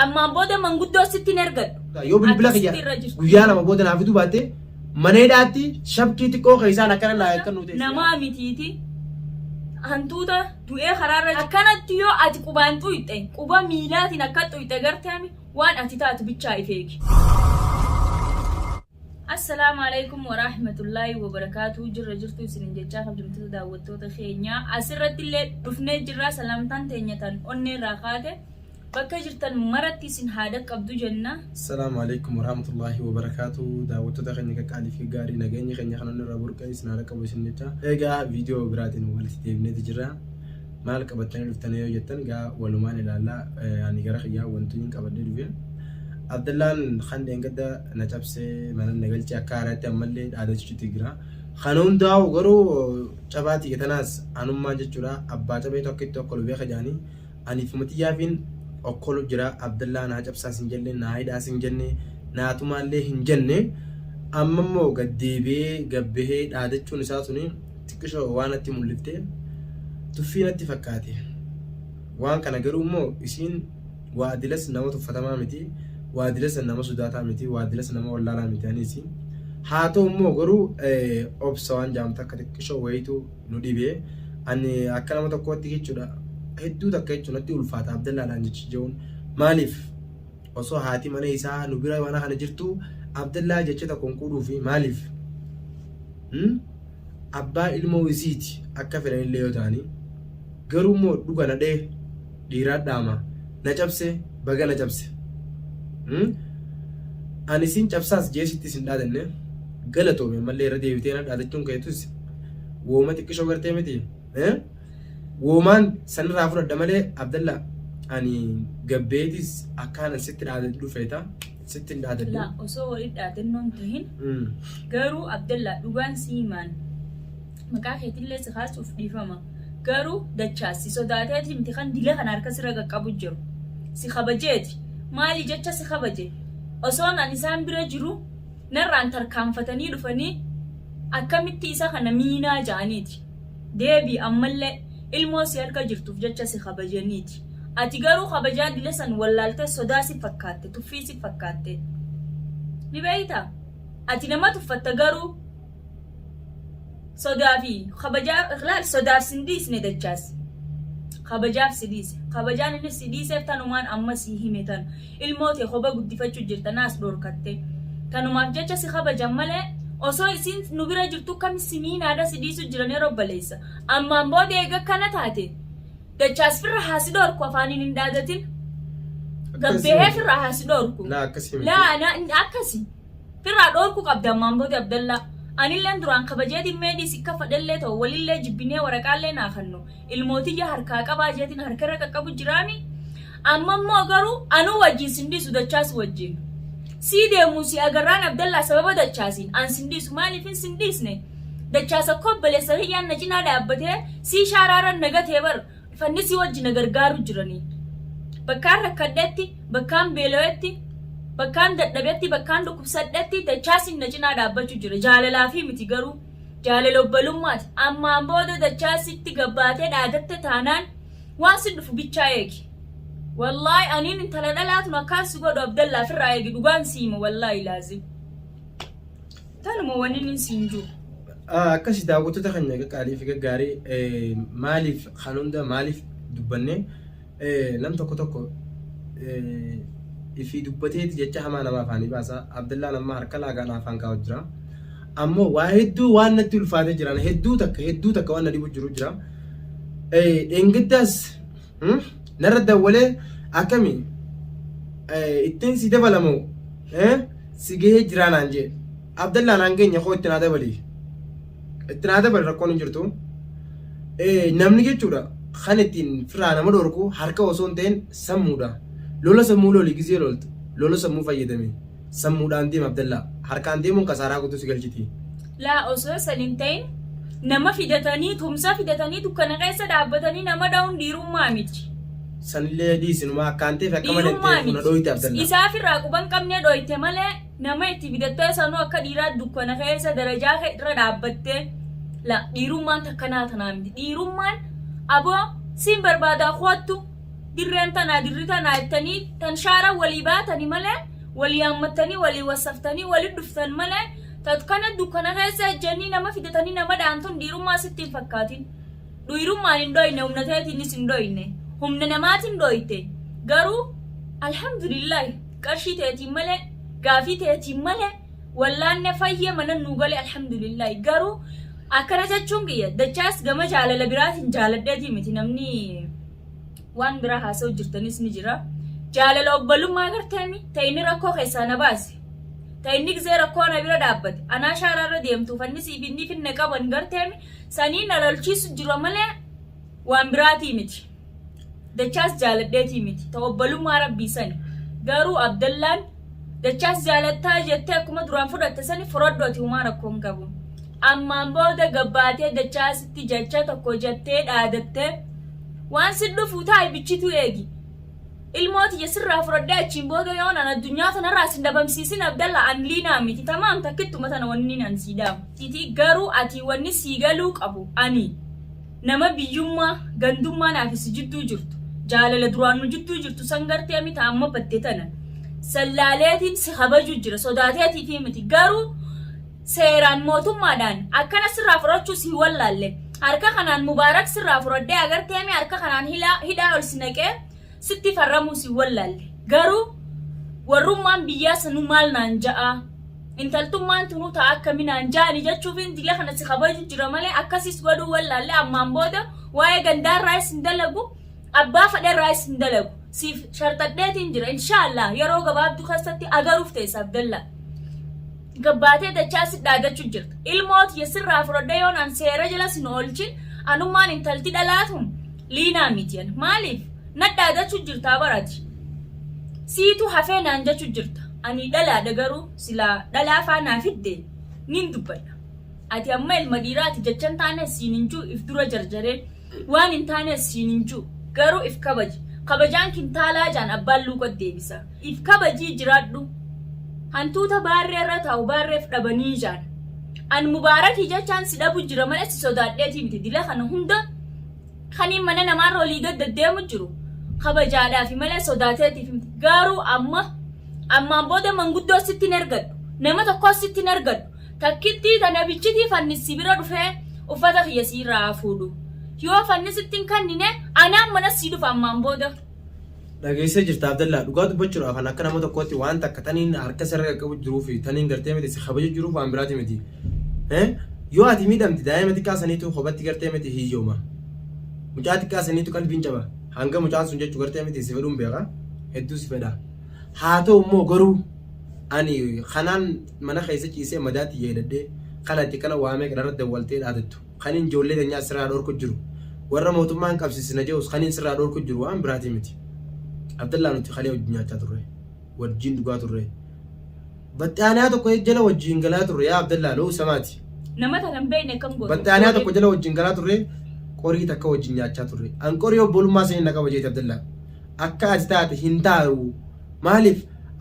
Amma booda manguddoo sitti ergadhu. Yoo bilbila kiyya guyyaa lama booda naaf fidu baatte mana hidhaatti shabkii xiqqoo keessaan akkana laa akka nuti. Nama mitiiti. Hantuuta du'ee karaarra akkanatti yoo ati qubaan xuyxe quba miilaatiin akka xuyxe garteemi waan ati taatu bichaa ifeeki. Assalamu alaikum wa rahmatullahi wa barakatuh. Jirra jirtu isinin jechaa kabajamtoota daawwattoota keenyaa asirratti illee dhufnee jirra salamtaan teenyatan onnee irraa kaate bakka jirtan maratti isin haada qabdu jenna. Assalamu alaikum wa rahmatullahi wa barakatuh. Daawwattoota keenya qaqqaalii fi gaarii nageenya keenya kanan irraa burqaa isin haada qabu isin jecha. Egaa viidiyoo biraatiin walitti deebineeti jirra. Maal qabattanii dhuftanii yoo jettan egaa walumaan ilaallaa ani gara xiyyaa wanti hin qabadde dhufe. Abdallaan kan deengada na cabsee mana nagalchi akka haaraatti ammallee dhaadachuutti jira. Kan hundaa'u garuu cabaatii tanaas anummaa jechuudha. Abbaa cabee tokkitti okkolu beeka jaanii ani fumatiyyaafin okkolu jira. Abdallaan na cabsaas hin jenne na hidhaas hin jenne naatumaallee hin jenne amma immoo gaddeebee gabbahee dhaadachuun isaa suni xiqqishoo waan itti mul'iftee tuffii natti fakkaate. Waan kana garuu immoo isiin waadilas nama tuffatamaa miti. Waadilas nama sodaataa miti, waadilas nama wallaalaa miti anisi. Haa ta'u immoo garuu obsa waan jaamta akka xiqqishoo wayitu nu dhibee ani akka nama tokkotti jechuudha. Hedduu takka jechuun natti ulfaata Abdallaadhaan jechi jechuun maaliif osoo haati mana isaa nu bira waan kana jirtu Abdallaa jecha tokkoon quudhuu fi maaliif abbaa ilmoo isiiti akka fedhanillee yoo ta'anii garuu immoo dhuga na dhee dhiiraa dhaama na cabse baga na cabse. Ani sin cabsaas jeesitti sin dhaadanne galatoome mallee irra deebitee na dhaadachuun keetus wooma xiqqishoo gartee miti woomaan sanirraa fudhadha malee Abdallaa ani gabbeetis akkaan sitti dhaadadhu feeta sitti hin dhaadadhu. La osoo waliin dhaadannoon tahin garuu Abdallaa dhugaan siimaan maqaa keetillee si kaasuuf dhiifama garuu dachaas si sodaateeti miti kan dila kan harka sirra qaqqabu jiru si kabajeeti. Maali jecha si kabaje osoon an isaan bira jiru narraan tarkaanfatanii dhufanii akkamitti isa kana miinaa ja'aniiti deebii ammallee ilmoo si harka jirtuuf jecha si kabajaniiti ati garuu kabajaa dila san wallaaltee sodaa si fakkaatte tuffii si fakkaatte ni beeyta ati nama tuffatta garuu sodaa fi kabajaa ikhlaal sodaaf sindiisne dachaas. Kabajaaf sidiise kabajaan inni sidiiseef tanumaan amma si himetan ilmootee koba guddifachuu jirtanaas dhorkatte tanumaaf jecha si kabajan malee osoo isin nu bira jirtu kam simiinaadha sidiisu jiranii robbaleessa ammaan booda eega kana taate dachaas firra haasi dhorku afaaniin hin dhaadatin gabbehee firra haasi dhorku akkasi firraa dhorku qabda ammaan booda Abdallaa. Anilleen duraan kabajee dimmee sikka fadhallee ta'u walillee jibbinee waraqaallee naafannu ilmootiyya harkaa qabaa jeetiin harkarra qaqqabu jiraami amma immoo garuu anuu wajjin sindiisu dachaas wajjin sii deemuu si agarraan Abdallaa sababa dachaasiin an sindiisu maaliif hin sindiisne dachaas akka obboleessa hiyyaan na cinaa dhaabbatee sii shaaraaran nagatee bar fannisii wajjin gargaaru jiranii bakkaan rakkadhetti bakkaan beela'etti. Bakkaan dadhabetti bakkaan dhukkubsadhetti dachaasin na cinaa dhaabbachuu jira jaalalaa fi miti garuu jaalala obbolummaati ammaan booda dachaasitti gabbaatee dhaadatte taanaan waan si dhufu bichaa eegi wallaahi aniin intala dhalaatun akkaan si godhu Abdallaa firraa eegi dhugaan siima wallaahi laazim tanuma waniin hin siin jiru. Akkasii daawwattoota keenya qaqqaalii fi gaggaarii maaliif kan hunda maaliif dubbanne nam tokko ifi dubbateeti jecha hamaa nama afaanii baasa Abdallaan amma harka laagaan afaan kaa'u jira ammoo waa hedduu waan natti ulfaatee jiran hedduu takka waan na dhibu jiru jira dheengaddaas narra dawwalee akkami ittiin si dabalamu si gahee jiraanaan jee Abdallaan hangeenya koo itti naa dabali rakkoon hin jirtu namni jechuudha kan ittiin firaa nama dhorku harka osoo hin ta'in sammuudha. Lola sammuu loli gizee loltu lola sammuu fayyadame sammuudhaan deema Abdallaa harkaan deemuun kasaaraa guutuu si galchiti. Laa osoo saniin ta'in nama fidatanii tumsa fidatanii dukkana keessa dhaabbatanii nama dha'uun dhiirummaa miti. Sanillee dhiisinuma akkaan ta'eef akka malee ta'e na dhooyite Abdallaa. Isaaf irraa quban qabnee dhooyite malee nama itti fidattee sanuu akka dhiiraa dukkana keessa darajaa irra dhaabbattee la dhiirummaan takkanaa tanaa miti dhiirummaan aboo siin barbaadaa qo'attu dirreen tanaa dirri tanaa jettanii tan shaara walii baatanii malee walii hammatanii walii wasaftanii walii dhuftan malee tatkana dukkana keessa ejjanii nama fidatanii nama dhaantuun dhiirummaa sitti hin fakkaatin. Dhiirummaan hin dhoyne humna teetiinis hin dhoyne humna namaatiin dhoyte garuu alhamdulillahi qarshii teetiin malee gaafii teetiin malee wallaanne fayyee mana nuu gale alhamdulillahi garuu akkana jechuun kiyya dachaas gama jaalala biraatiin jaaladheetii miti namni waan biraa haasa'u jirtanis ni jira jaalala obbolummaa garteemi ta'inni rakkoo keessaa na baase ta'inni gizee rakkoo na bira dhaabbate anaa shaaraarra deemtuuf anni siifinni finne qaban garteemi sanii na lolchiisu jira malee waan biraatii miti dachaas jaaladheetii miti ta obbolummaa rabbii sani garuu Abdallaan dachaas jaalattaa jettee akkuma duraan fudhatte sani firoddooti humaa rakkoon qabu ammaan booda gabbaatee dachaasitti jecha tokko jettee dhaadattee waan si dhufu taa'e bichitu eegi ilmooti sirraa fudhadhee achiin booda yoon an addunyaa tanarraa sin dhabamsiisin Abdallaa an liinaa miti tamaam takkittuma tana wanni nan siidaam titi garuu ati wanni siigaluu qabu ani nama biyyummaa gandummaa naafis jidduu jirtu jaalala duraan nu jidduu jirtu san gartee miti amma baddee tana sallaaleetiin si habaju jira sodaateetii fi miti garuu seeraan mootummaadhaan akkana sirraa fudhachuu si wallaalle harka kanaan mubaarak sirraa fudhadhee agartee mi harka kanaan hidhaa ol si naqee sitti farramuu si wallaalle garuu warrummaan biyyaa sanuu maal naan ja'a intaltummaan tunuu ta'a akkaminaan ja'ani jechuuf intila kana si habaju jira malee akkasis godhuu wallaalle ammaan booda waa'ee gandaarraa isin dalagu abbaa fadheerraa isin dalagu siif shartadheetiin jira inshaallah yeroo gabaabduu keessatti agaruuf ta'es Abdallaa gabbaatee dachaasi dhaadachuu jirta ilmooti sirraa fudhadhee yoon an seera jala sin oolchin anummaan intalti dhalaatuun liinaa mitiyan maaliif na dhaadachuu jirtaa barati siitu hafee naan jechuu jirta ani dhalaadha garuu silaa dhalaa faanaa fidde nin dubbadha ati amma ilma dhiiraati jechan taane siininjuu if dura jarjaree waan hin taane siininjuu garuu if kabajaan kintaalaa jaan abbaan luuqat deebisa if kabajii jiraadhu hantuuta baarreerra taa'u baarreef dhabanii jaan an mubaarakii jechaan si dhabu jira malee si sodaadheetii miti dila kana hunda kaniin mana namaarra olii gaddeemu jiru kabajaadhaafi malee sodaateetiif miti garuu ammaan booda manguddoo sitti hin ergadhu nama tokko sitti hin ergadhu takkittii tana bichitii fannisii bira dhufee uffata kiyya siirraa fuudhu yoo fannisitti hin kannine anaan mana sii dhufa ammaan booda. Dhageessee jirta Abdallaa dhugaa dubbachuudhaaf kan akka nama tokkootti waan takka taniin harka sarara qabu jiruu fi taniin gartee miti si kabaju jiruuf waan biraati miti. Yoo ati miidhamti daa'ima xiqqaa saniitu kophaatti gartee miti hiyyooma. Mucaa xiqqaa saniitu qalbiin caba hanga mucaan sun jechuu gartee miti si fedhuun beeka hedduu si fedha. Haa ta'u immoo garuu ani kanaan mana keessa ciisee madaatti yeedadhee kanatti kana waamee kanarra dawwaltee dhaadattu kaniin ijoollee teenyaa sirraa dhorku jiru warra mootummaan qabsiisina jeus kaniin sirraa dhorku jiru waan biraati miti. Abdallaa nuti kalee wajjin nyaachaa turre wajjin dhugaa turre battaaniyaa tokko jala wajjin galaa turre yaa Abdallaa loo samaati nama tanan beekne kam gootu battaaniyaa tokko jala wajjin galaa turre qorii takka wajjin nyaachaa turre an qorii obbolummaa sanii na kabajeeti Abdallaa akka ati taate hin taa'u maaliif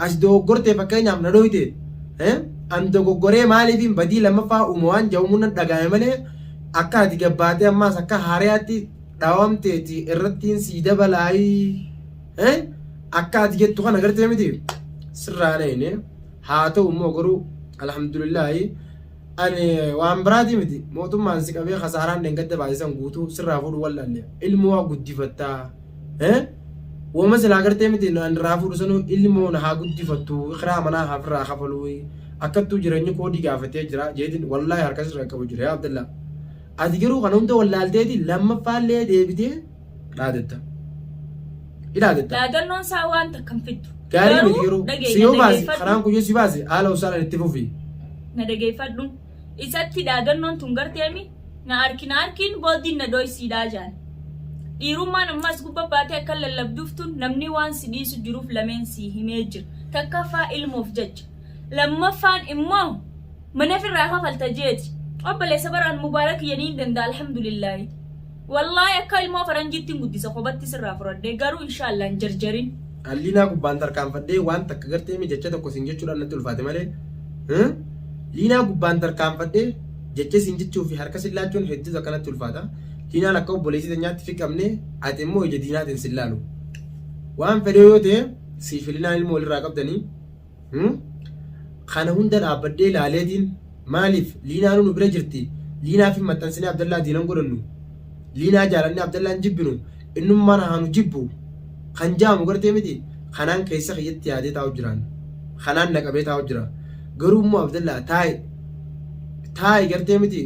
as dogoggortee fakkeenyaaf na dhoyte an dogoggoree maaliif badii lammaffaa uumu waan ja'umuun dhagaame malee akka ati gabbaatee ammaas akka haariyaatti dhaawamteeti irrattiin sii dabalaayii akka ati jettu kana gartee miti sirraa na'ine haa ta'u immoo garuu alhamdulillahi ani waan biraati miti mootummaan si qabee kasaaraan dhengadda baasisan guutuu sirraa fuudhu wallaalle ilmoo haa guddifattaa wama silaa gartee miti irraa fuudhu sanuu ilmoo na haa guddifattu kiraa manaa hafirraa kafaluu akkattuu jireenyi koodii gaafatee jira jeetiin wallaahi harka sirraa qabu jira yaa Abdallaa ati garuu kana hunda wallaalteeti lammaffaallee deebitee dhaadatta. Dhaadannoon isaa waan takkan fiddu. Gaarii miti garuu si yoo baase karaan kuyyoo si baase haala usaalaan itti fufi. Na dhageeffadhu isatti dhaadannoon tun garteemi na arkiin booddiin na dhoysiidhaa jaan. Dhiirummaan ammas gubba baatee akka lallabduuftuun namni waan si dhiisu jiruuf lameen si himee jira. Takkaffaa ilmoof jecha. Lammaffaan immoo mana firraa kafalta jeeti. Obboleessa baraan mubaarak yaniin danda'a alhamdulillahi. Wallahi akka ilmoo faranjiitti guddisa kophaatti sirraa fudhadhee garuu inshaallah hin jarjarin. Alliinaa gubbaan tarkaanfadhee waan takka gartee mi jecha tokko sin jechuudhaan natti ulfaate malee. Liinaa gubbaan tarkaanfadhee jecha sin jechuu fi harka sin laachuun hedduu akkanatti ulfaata. Liinaan akka obboleessi teenyaatti fi qabnee ati immoo ija diinaatiin sin laalu. waan fedhe yoo ta'e siifilinaan ilmoo walirraa qabdanii kana hunda dhaabbadhee ilaaleetiin maaliif liinaa nu bira jirti liinaa fi maxxansinee Abdallaa diinan godhannu liinaa jaalannee Abdallaa hin jibbinu innummaan haanu jibbu kan jaamu gartee miti kanaan keessa kiyyatti yaadee taa'u jiraan kanaan naqabee taa'u jira garuu immoo Abdallaa taa'e gartee miti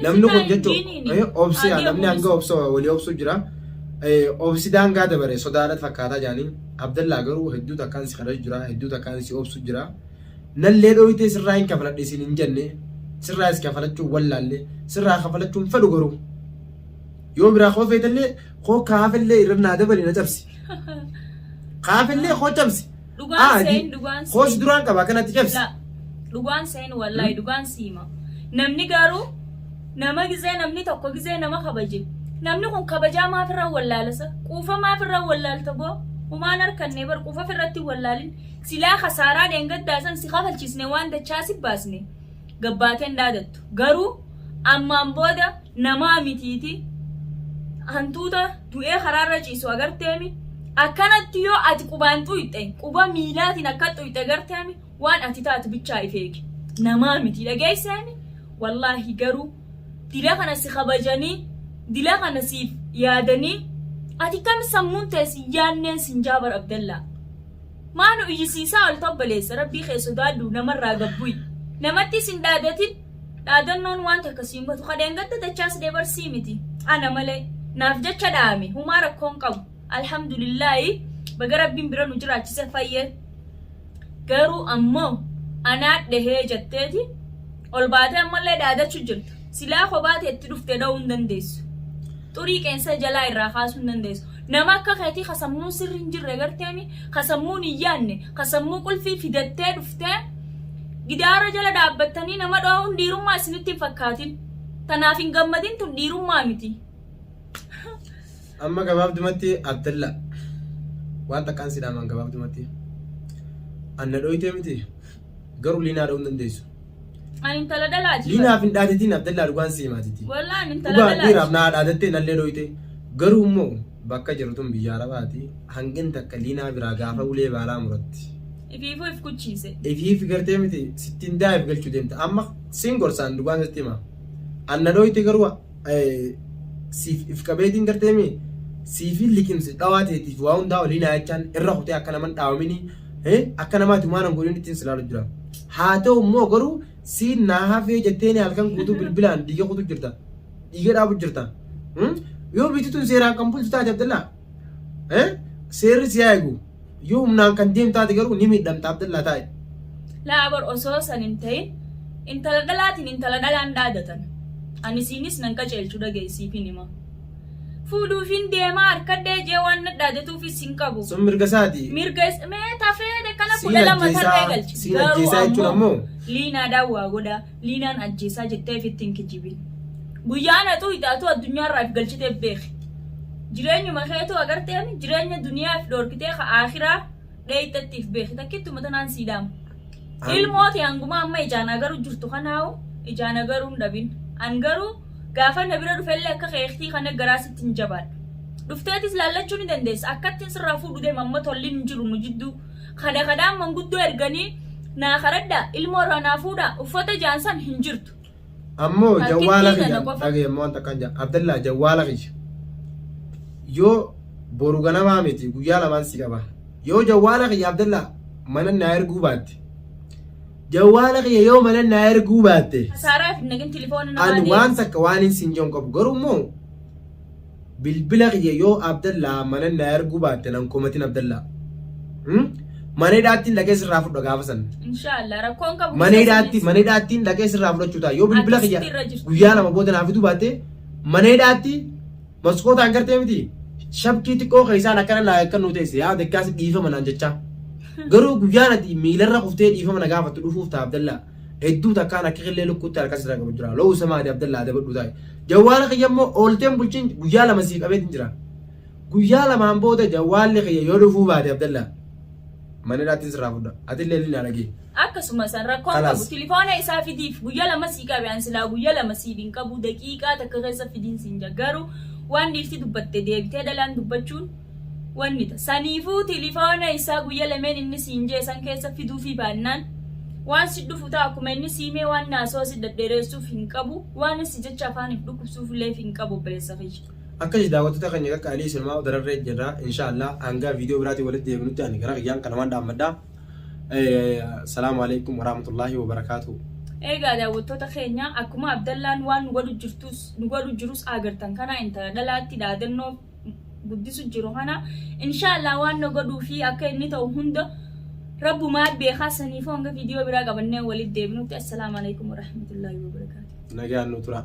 namni kun jechuun obsiyaa namni hanga obsa walii obsu jira obsi daangaa dabare sodaadhat fakkaataa jaanii Abdallaa garuu hedduu takkaan si kadhatu jira hedduu takkaan si obsu jira nallee dhooyitee sirraa hin kafaladhe isin hin jenne sirraa is kafalachuun wallaallee sirraa kafalachuun fedhu garuu yoo biraa koo feetallee koo kaafillee irra naa dabali na cabsi kaafillee koo cabsi koos duraan qaba kanatti cabsi dhugaan seen wallaahi dhugaan siima namni garuu nama gizee namni tokko gizee nama kabaje namni kun kabajaa maafirraa wallaalasa quufa maafirraa wallaalta boo humaan harkannee bar quufa firratti wallaalin silaa khasaaraa deengaddaasan si kafalchisne waan dachaa si baasne gabbaateen dhaadattu garuu ammaan booda namaa mitiiti hantuuta du'ee karaarra ciisu agarteemi akkanatti yoo ati qubaan xuyxe quba miilaatiin akka xuyxe agarteemi waan ati taatu bichaa ifeeki namaa miti dhageesseemi wallaahi garuu dila kana si kabajanii dila kana siif yaadanii ati kam sammuun teessi yaanneen sinjaabar Abdallaa maanu iyyisiisaa ol tobbaleessa rabbii keessoo daaddu namarraa gabbuyi namatti sin dhaadatin dhaadannoon wanta akkasiin gotu kadeengatta dachaas deebarsii miti ana malee naaf jecha dhaame humaa rakkoon qabu alhamdulillaahi baga rabbiin bira nu jiraachise fayyee garuu ammoo anaat dhahee jetteeti ol baatee ammallee dhaadachuu jirta silaa kophaate itti dhuftee dha'uu hin dandeessu xurii qeensa jalaa irraa kaasuu hin dandeessu nama akka keetii kasammuun sirri hin jirre garteemi kasammuun hin yaanne kasammuu qulfii fidattee dhuftee gidaara jala dhaabbattanii nama dha'uun dhiirummaa isinitti hin fakkaatin tanaaf hin gammadin tun dhiirummaa miti. Amma gabaabdumatti Abdallaa waan takkaan si dhaamaan gabaabdumatti anna dhooyitee miti garuu liinaa dha'uu hin dandeessu. Ani intala dhalaati. Liinaaf hin dhaadatiin Abdallaa dhugaan si himaatiti. Walaa ani intala dhalaati. Dhugaan dhiiraaf naa dhaadattee nallee dhooyite garuu immoo bakka jirtun biyya Arabaati hangin takka liinaa biraa gaafa ulee baalaa muratti. Ifiifuu if kuchiise. Ifiif gartee miti sittiin daa'if galchuu deemta amma siin gorsaan dhugaan sitti hima anna dhooyite garuu siif if qabeetiin gartee mi siifin liqimsi dhawaateetiif waa hundaa waliin ayachaan irra kutee akka naman dhaawamini akka namaati waan godhin ittiin silaalu jira haa ta'u immoo garuu siin naa hafee jetteeni halkan guutuu bilbilaan dhiiga kutu jirta dhiiga dhaabu jirta yoo bitituun seeraan kan bulchu taate Abdallaa seerri si eegu yoo humnaan kan deemtaate garuu ni miidhamta Abdallaa taa'e. Laabar osoo san hin ta'in intala dhalaatiin intala dhalaan dhaadatan ani siinis nan qaceelchuu dhageessiifin hima. Fuudhuufin deemaa harkadhee jee waan dhaadatuufis hin qabu. Sun mirga isaati. Mirga mee tafee kana kudha lama tarree galchi. Siin ajjeesaa jechuun ammoo. Liinaa daawwaa godha liinaan ajjeesaa jettee fittiin kijibin. Guyyaan haxuu hidhaatu addunyaarraa if galchiteef beeki. Jireenyuma keetu agarteen jireenya duniyaaf dhoorkitee ka akhiraa dheeytattiif beeki takkittuma tanaan siidhamu. Ilmooti hanguma amma ijaan agaruu jirtu kanaawu ijaan agaruu hin dhabin. An garuu gaafa na bira dhufellee akka keektii kana garaasitti hin jabaadhu. Dhufteetis laallachuu ni dandeessa akkattiin sirraa fuudhu deema amma tolli hin jiru nu jidduu. Kadaan manguddoo erganii naa karaddaa ilmoo irraa naa fuudhaa uffata jaansan hin jirtu. Ammoo jawwaala kiyya dhagee ammoo wanta kan jaa Abdallaa jawwaala kiyya yoo boru ganamaa miti guyyaa lamaan si qaba yoo jawwaala kiyya Abdallaa mana naa erguu baatte jawwaala kiyya yoo mana naa erguu baatte hasaaraaf nagin telefoona namaa ani waan takka waan hin sinjoon qabu garuu immoo bilbila kiyya yoo Abdallaa mana naa erguu baatte nan komatin Abdallaa mana hidhaattiin dhaqee sirraa fudha gaafa san. Inshaallah rakkoon qabu. Mana hidhaattiin dhaqee sirraa fudhachuu ta'a yoo bilbila kiyya guyyaa lama booda naaf fituu baatte mana hidhaatti maskootaan gartee miti shabkii xiqqoo keessaan akkana naa akka nu teesse yaa dekkaas dhiifama naan jecha garuu guyyaan ati miilarra kuftee dhiifama na gaafattu dhufuuf ta'a Abdallaa hedduu takkaan akka qillee lukkuutti harka sirraa qabu jira lo'uu samaadhi Abdallaa dabadhu taa'e jawwaala kiyya immoo oolteen bulchiin guyyaa lama siif qabeetiin jira guyyaa lamaan booda jawwaalli kiyya yoo dhufuu baate Abdallaa mana hidhaattiin sirraa fudha atillee ni naalagee. Akkasuma san rakkoon qabu telefoona isaa fidiif guyyaa lama sii qabe an silaa guyyaa lama sii hin qabu daqiiqaa takka keessa fidiin siin jaggaru waan dhiirti dubbatte deebitee dhalaan dubbachuun wannita saniifuu tilifoona isaa guyya lameen inni siin jeesan keessa fiduu fi baannaan waan si dhufu ta'a akkuma inni siimee waan naasoo si dadheeressuuf hin qabu waan si jecha afaaniif dhukkubsuuf illee hin qabu obboleessa kiyya. Akkasi daawwattoota keenya qaalii silmaa dararree jirra inshallah hanga viidiyoo biraatii walitti deebinutti ani gara kiyyaan kanamaan dhaammadha. Salaamu alaikum warahmatullahi wabarakaatuh. Egaa daawwattoota keenya akkuma Abdallaan waan nu godhu jirus agartan kana intala dhalaatti dhaadannoo guddisu jiru kana inshallah waan nu godhuu fi akka inni ta'u hunda rabbumaa beekaa saniif hanga viidiyoo biraa qabannee walitti deebinutti. Assalaamu alaikum warahmatullahi wabarakaatuh. Nagaan nu tura.